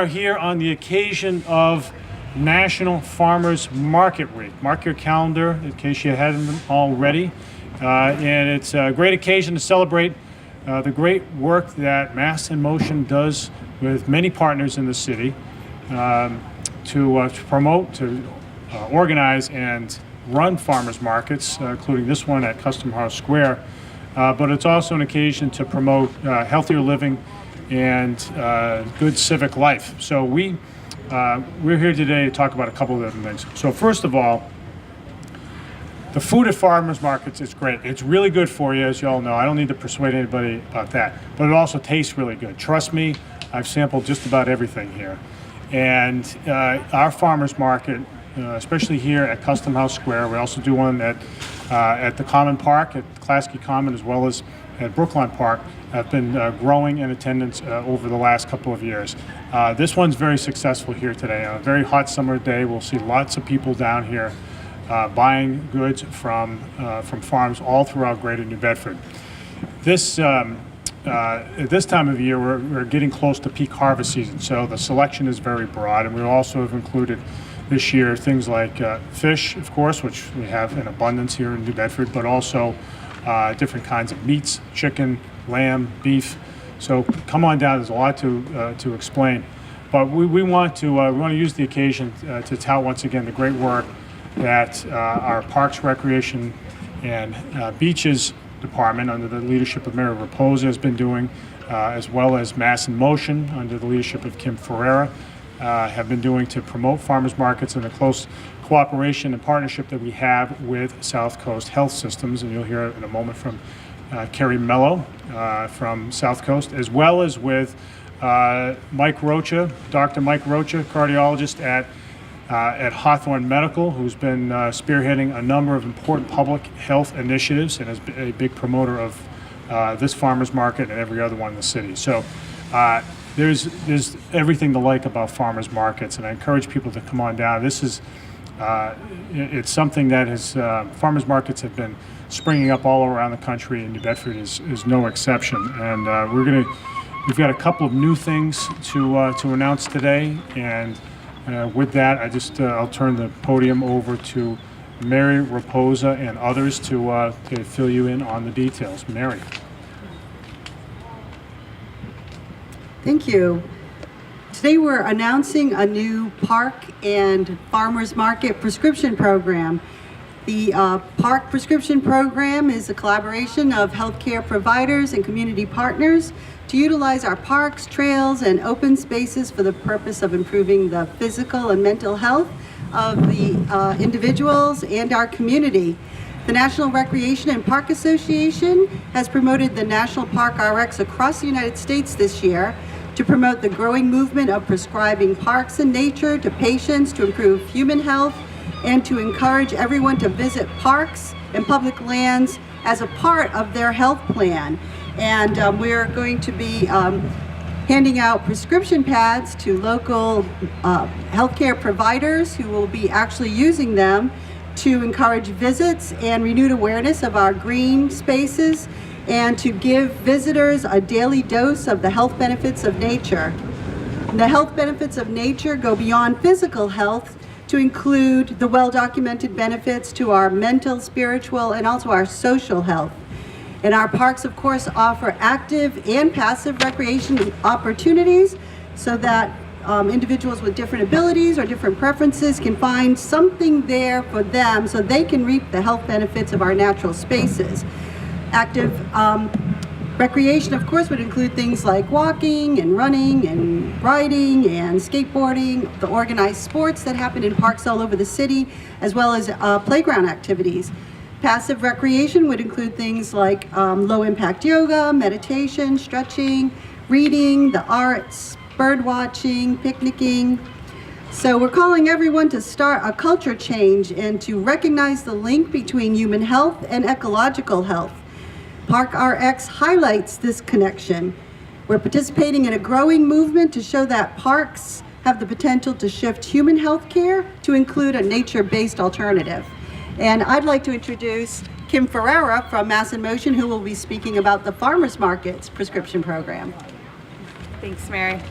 are here on the occasion of National Farmers Market Week. Mark your calendar in case you hadn't already. And it's a great occasion to celebrate the great work that Mass in Motion does with many partners in the city to promote, to organize and run farmers markets, including this one at Custom House Square. But it's also an occasion to promote healthier living and good civic life. So we're here today to talk about a couple of different things. So first of all, the food at farmers markets is great. It's really good for you, as you all know. I don't need to persuade anybody about that. But it also tastes really good. Trust me, I've sampled just about everything here. And our farmers market, especially here at Custom House Square, we also do one at the Common Park, at Klasky Common, as well as at Brookline Park, have been growing in attendance over the last couple of years. This one's very successful here today. On a very hot summer day, we'll see lots of people down here buying goods from farms all throughout Greater New Bedford. At this time of year, we're getting close to peak harvest season, so the selection is very broad, and we also have included this year things like fish, of course, which we have in abundance here in New Bedford, but also different kinds of meats, chicken, lamb, beef. So come on down. There's a lot to explain, but we want to use the occasion to tout once again the great work that our Parks, Recreation, and Beaches Department, under the leadership of Mayor Raposa, has been doing, as well as Mass in Motion, under the leadership of Kim Ferreira, have been doing to promote farmers markets in the close cooperation and partnership that we have with South Coast Health Systems. And you'll hear in a moment from Carrie Mello from South Coast, as well as with Mike Rocha, Dr. Mike Rocha, cardiologist at Hawthorne Medical, who's been spearheading a number of important public health initiatives and is a big promoter of this farmers market and every other one in the city. So there's everything to like about farmers markets, and I encourage people to come on down. This is it's something that has farmers markets have been springing up all around the country, and New Bedford is no exception. And we've got a couple of new things to announce today, and with that, I'll turn the podium over to Mary Raposa and others to fill you in on the details. Mary. Thank you. Today we're announcing a new park and farmers market prescription program. The park prescription program is a collaboration of healthcare providers and community partners to utilize our parks, trails, and open spaces for the purpose of improving the physical and mental health of the individuals and our community. The National Recreation and Park Association has promoted the National Park RX across the United States this year to promote the growing movement of prescribing parks and nature to patients to improve human health and to encourage everyone to visit parks and public lands as a part of their health plan. And we're going to be handing out prescription pads to local healthcare providers who will be actually using them to encourage visits and renewed awareness of our green spaces and to give visitors a daily dose of the health benefits of nature. The health benefits of nature go beyond physical health to include the well-documented benefits to our mental, spiritual, and also our social health. And our parks, of course, offer active and passive recreation opportunities so that individuals with different abilities or different preferences can find something there for them so they can reap the health benefits of our natural spaces. Active recreation, of course, would include things like walking and running and riding and skateboarding, the organized sports that happen in parks all over the city, as well as playground activities. Passive recreation would include things like low-impact yoga, meditation, stretching, reading, the arts, bird watching, picnicking. So we're calling everyone to start a culture change and to recognize the link between human health and ecological health. Park RX highlights this connection. We're participating in a growing movement to show that parks have the potential to shift human health care to include a nature-based alternative. And I'd like to introduce Kim Ferreira from Mass in Motion, who will be speaking about the Farmers Market's prescription program. Thanks, Mary.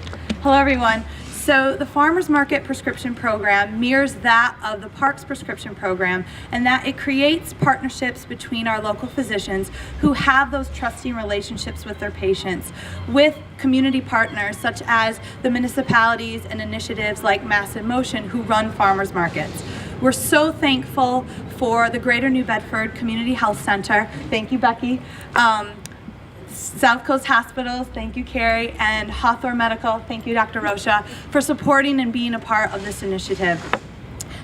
Hello, everyone. So the Farmers Market prescription program mirrors that of the Parks prescription program, and that it creates partnerships between our local physicians who have those trusting relationships with their patients, with community partners such as the municipalities and initiatives like Mass in Motion who run farmers markets. We're so thankful for the Greater New Bedford Community Health Center. Thank you, Becky. South Coast Hospitals, thank you, Carrie, and Hawthorne Medical, thank you, Dr. Rocha, for supporting and being a part of this initiative.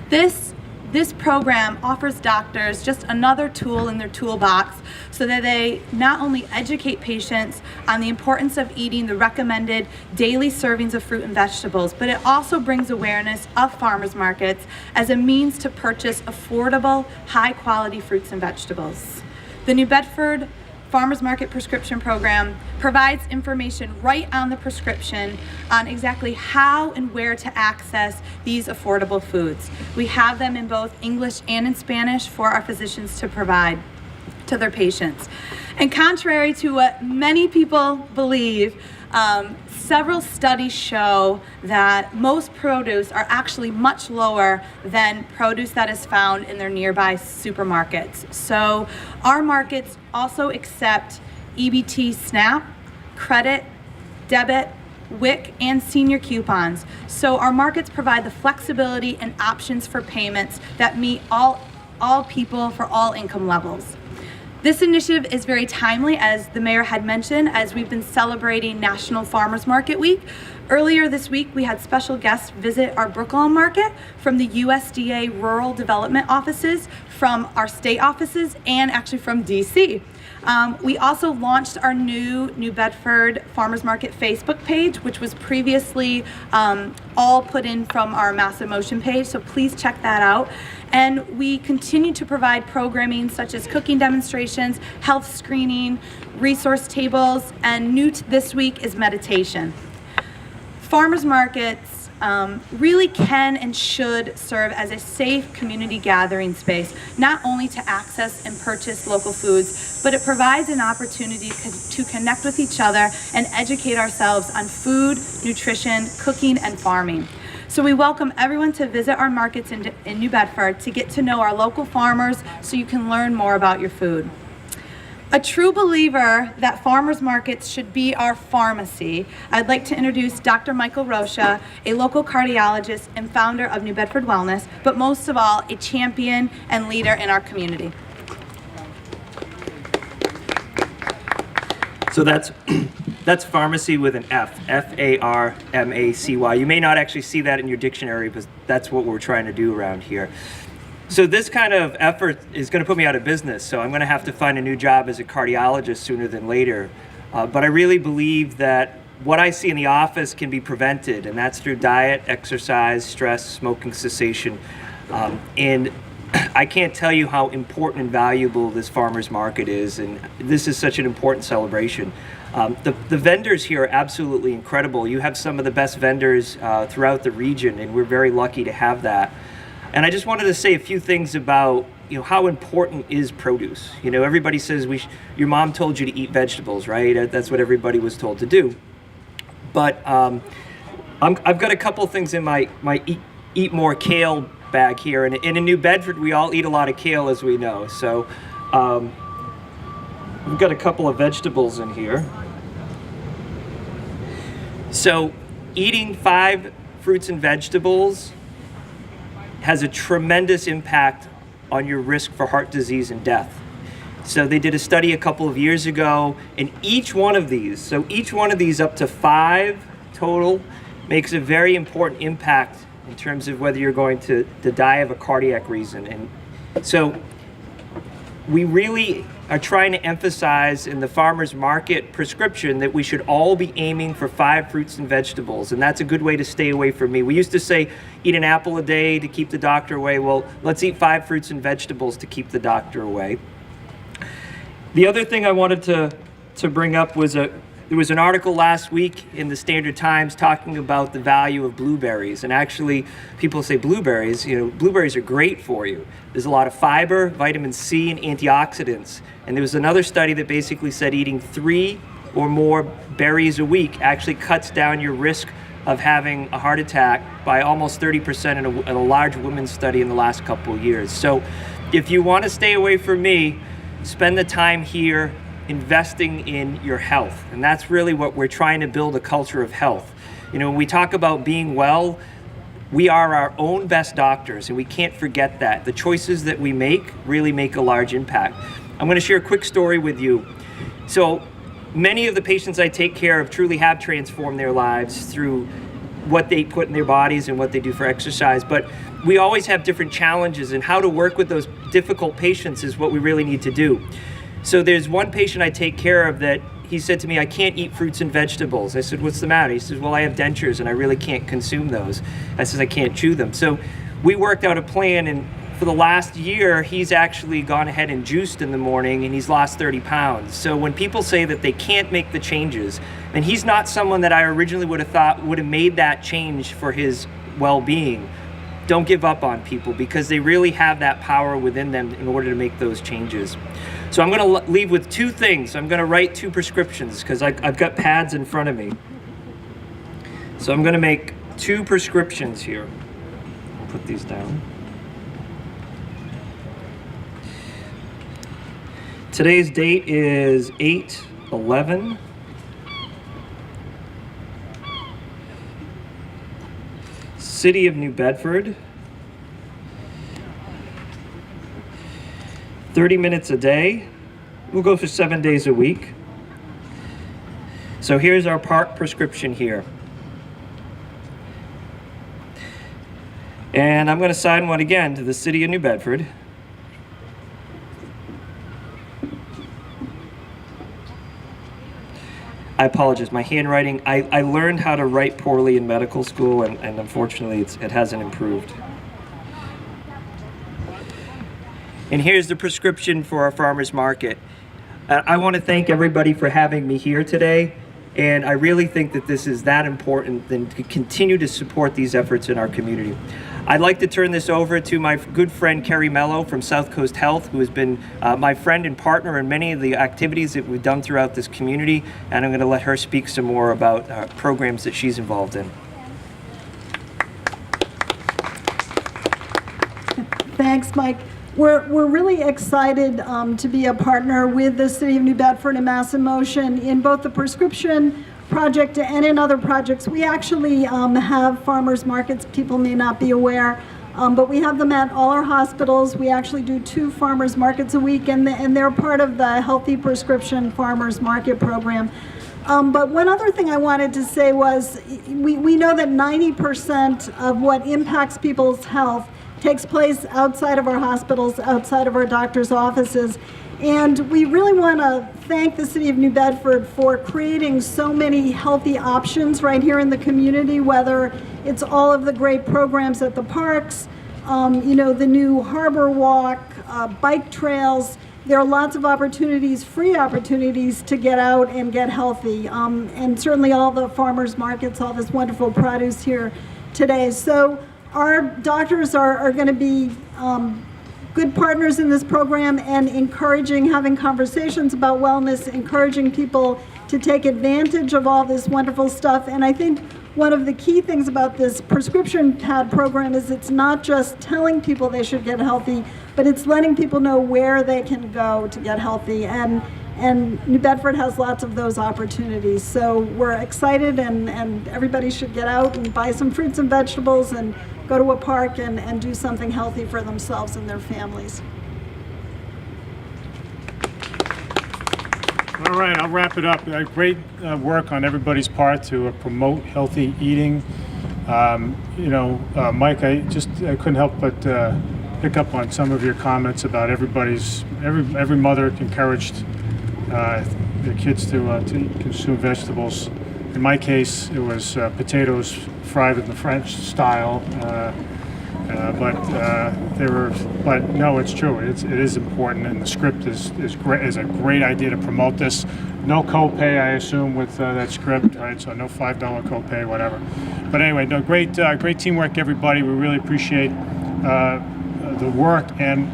This program offers doctors just another tool in their toolbox so that they not only educate patients on the importance of eating the recommended daily servings of fruit and vegetables, but it also brings awareness of farmers markets as a means to purchase affordable, high-quality fruits and vegetables. The New Bedford Farmers Market prescription program provides information right on the prescription on exactly how and where to access these affordable foods. We have them in both English and in Spanish for our physicians to provide to their patients. And contrary to what many people believe, several studies show that most produce are actually much lower than produce that is found in their nearby supermarkets. So our markets also accept EBT SNAP, credit, debit, WIC, and senior coupons. So our markets provide the flexibility and options for payments that meet all people for all income levels. This initiative is very timely, as the mayor had mentioned, as we've been celebrating National Farmers Market Week. Earlier this week, we had special guests visit our Brooklawn Market from the USDA Rural Development offices, from our state offices, and actually from DC. We also launched our New Bedford Farmers Market Facebook page, which was previously all put in from our Mass in Motion page, so please check that out. And we continue to provide programming such as cooking demonstrations, health screening, resource tables, and new this week is meditation. Farmers markets really can and should serve as a safe community gathering space, not only to access and purchase local foods, but it provides an opportunity to connect with each other and educate ourselves on food, nutrition, cooking, and farming. So we welcome everyone to visit our markets in New Bedford to get to know our local farmers so you can learn more about your food. A true believer that farmers markets should be our pharmacy, I'd like to introduce Dr. Michael Rocha, a local cardiologist and founder of New Bedford Wellness, but most of all, a champion and leader in our community. So that's pharmacy with an F, F-A-R-M-A-C-Y. You may not actually see that in your dictionary, but that's what we're trying to do around here. So this kind of effort is going to put me out of business, so I'm going to have to find a new job as a cardiologist sooner than later. But I really believe that what I see in the office can be prevented, and that's through diet, exercise, stress, smoking cessation. And I can't tell you how important and valuable this farmers market is, and this is such an important celebration. The vendors here are absolutely incredible. You have some of the best vendors throughout the region, and we're very lucky to have that. And I just wanted to say a few things about how important is produce. Everybody says your mom told you to eat vegetables, right? That's what everybody was told to do. But I've got a couple things in my eat more kale bag here, and in New Bedford we all eat a lot of kale, as we know. So we've got a couple of vegetables in here. So eating 5 fruits and vegetables has a tremendous impact on your risk for heart disease and death. So they did a study a couple of years ago, and each one of these up to 5 total, makes a very important impact in terms of whether you're going to die of a cardiac reason. And so we really are trying to emphasize in the farmers market prescription that we should all be aiming for 5 fruits and vegetables, and that's a good way to stay away from meat. We used to say eat an apple a day to keep the doctor away. Well, let's eat 5 fruits and vegetables to keep the doctor away. The other thing I wanted to bring up was there was an article last week in the Standard Times talking about the value of blueberries. And actually, people say blueberries are great for you. There's a lot of fiber, vitamin C, and antioxidants. And there was another study that basically said eating 3 or more berries a week actually cuts down your risk of having a heart attack by almost 30% in a large women's study in the last couple of years. So if you want to stay away from me, spend the time here investing in your health. And that's really what we're trying to build, a culture of health. You know, when we talk about being well, we are our own best doctors, and we can't forget that. The choices that we make really make a large impact. I'm going to share a quick story with you. So many of the patients I take care of truly have transformed their lives through what they put in their bodies and what they do for exercise, but we always have different challenges, and how to work with those difficult patients is what we really need to do. So there's one patient I take care of that he said to me, I can't eat fruits and vegetables. I said, what's the matter? He says, well, I have dentures and I really can't consume those. I said, I can't chew them. So we worked out a plan, and for the last year, he's actually gone ahead and juiced in the morning, and he's lost 30 pounds. So when people say that they can't make the changes, and he's not someone that I originally would have thought would have made that change for his well-being, don't give up on people, because they really have that power within them in order to make those changes. So I'm going to leave with two things. I'm going to write 2 prescriptions because I've got pads in front of me. So I'm going to make 2 prescriptions here. I'll put these down. Today's date is 8/11. City of New Bedford. 30 minutes a day. We'll go for 7 days a week. So here's our park prescription here. And I'm going to sign one again to the City of New Bedford. I apologize, my handwriting, I learned how to write poorly in medical school, and unfortunately it hasn't improved. And here's the prescription for our farmers market. I want to thank everybody for having me here today, and I really think that this is that important than to continue to support these efforts in our community. I'd like to turn this over to my good friend Carrie Mello from South Coast Health, who has been my friend and partner in many of the activities that we've done throughout this community, and I'm going to let her speak some more about programs that she's involved in. Thanks, Mike. We're really excited to be a partner with the City of New Bedford and Mass in Motion in both the prescription project and in other projects. We actually have farmers markets. People may not be aware, but we have them at all our hospitals. We actually do 2 farmers markets a week, and they're part of the Healthy Prescription Farmers Market program. But one other thing I wanted to say was we know that 90% of what impacts people's health takes place outside of our hospitals, outside of our doctors' offices. And we really want to thank the City of New Bedford for creating so many healthy options right here in the community, whether it's all of the great programs at the parks, you know, the new harbor walk, bike trails. There are lots of opportunities, free opportunities to get out and get healthy. And certainly all the farmers markets, all this wonderful produce here today. So our doctors are going to be good partners in this program and having conversations about wellness, encouraging people to take advantage of all this wonderful stuff. And I think one of the key things about this prescription pad program is it's not just telling people they should get healthy, but it's letting people know where they can go to get healthy. And New Bedford has lots of those opportunities. So we're excited, and everybody should get out and buy some fruits and vegetables and go to a park and do something healthy for themselves and their families. All right, I'll wrap it up. Great work on everybody's part to promote healthy eating. Mike, I couldn't help but pick up on some of your comments about every mother encouraged their kids to consume vegetables. In my case, it was potatoes fried in the French style, but no, it's true. It is important, and the script is a great idea to promote this. No copay, I assume, with that script, right? So no $5 copay, whatever. But anyway, no, great teamwork, everybody. We really appreciate the work. And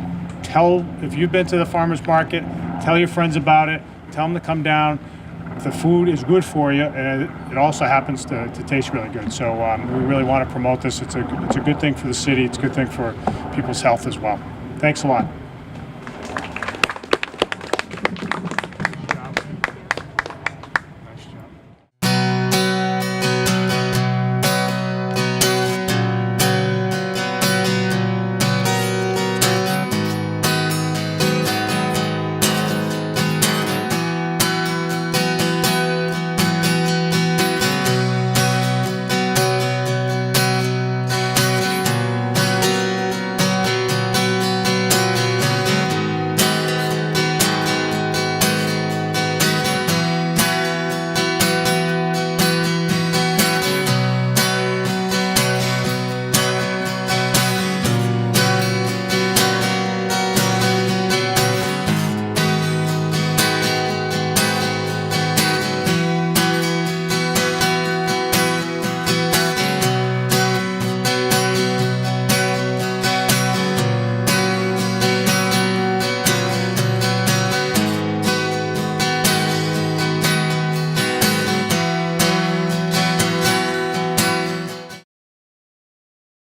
if you've been to the farmers market, tell your friends about it. Tell them to come down. the food is good for you, and it also happens to taste really good. So we really want to promote this. It's a good thing for the city. It's a good thing for people's health as well. Thanks a lot.